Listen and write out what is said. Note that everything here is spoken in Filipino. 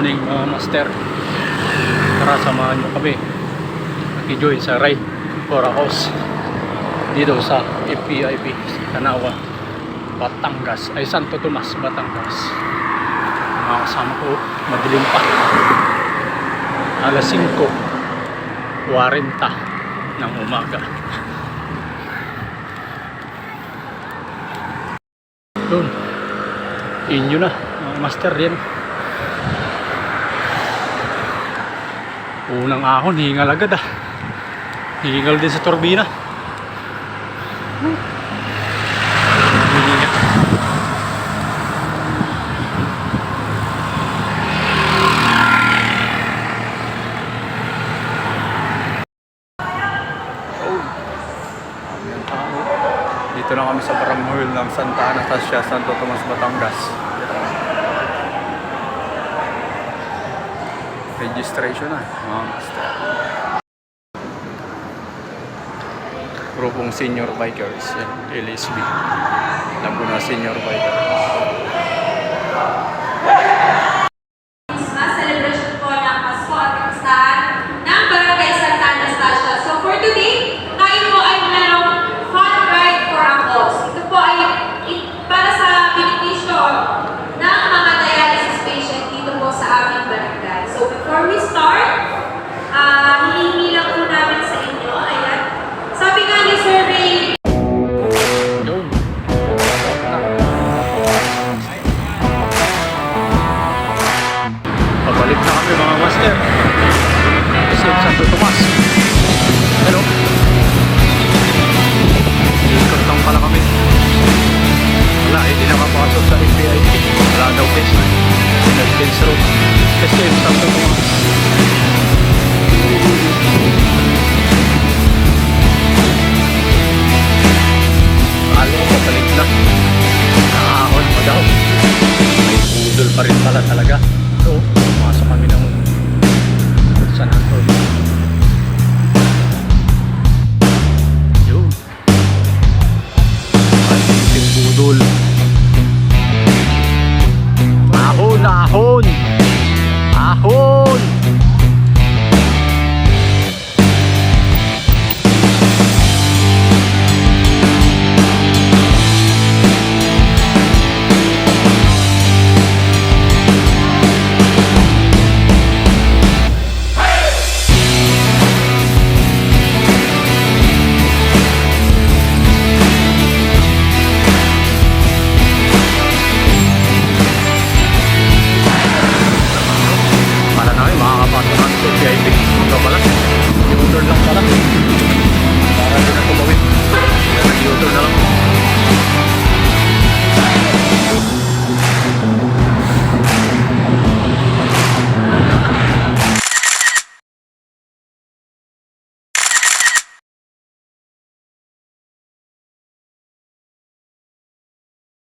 morning mga master. Tara, samahan nyo kami nakijoin sa ride for a house dito sa FPIP Tanawa, Batangas, ay Santo Tomas, Batangas. Mga kasama ko, madilim pa, alas 5:40 ng umaga. Doon inyo na mga master yan. Unang ahon, hingal agad ah. Hingal din sa turbina. Dito na kami sa barangay ng Santa Anastasia, Santo Tomas, Batangas. Registration na mga master. Grupong senior bikers, LSB, Laguna Senior Bikers. Celebration po ng Pasko at kamustahan ng Barangay Santa Anastasia. So for today, tayo po ay merong fun ride for a cause. Ito po ay para sa benepisyo ng mga dialysis patient dito po sa aming barangay. So before we start, hihingi lang po namin sa inyo. Ayan. Sabi nga ni survey, pabalik na kami mga master. Kasi Santo Tomas. Hello. Ikot lang pala kami. Wala, hindi nakapasok sa FPIP. Wala daw test. Nag-test road. Kasi Santo Tomas. Alam ko, balik na. Nakahon pa daw. May budol pa rin pala talaga. So, pumasok kami ng San Antonio. Yun. Ay, yung budol. Ahon, ahon! Ahon! Para na kayo, makakapasok natin sa VIP. Ito pala, yung order lang pala.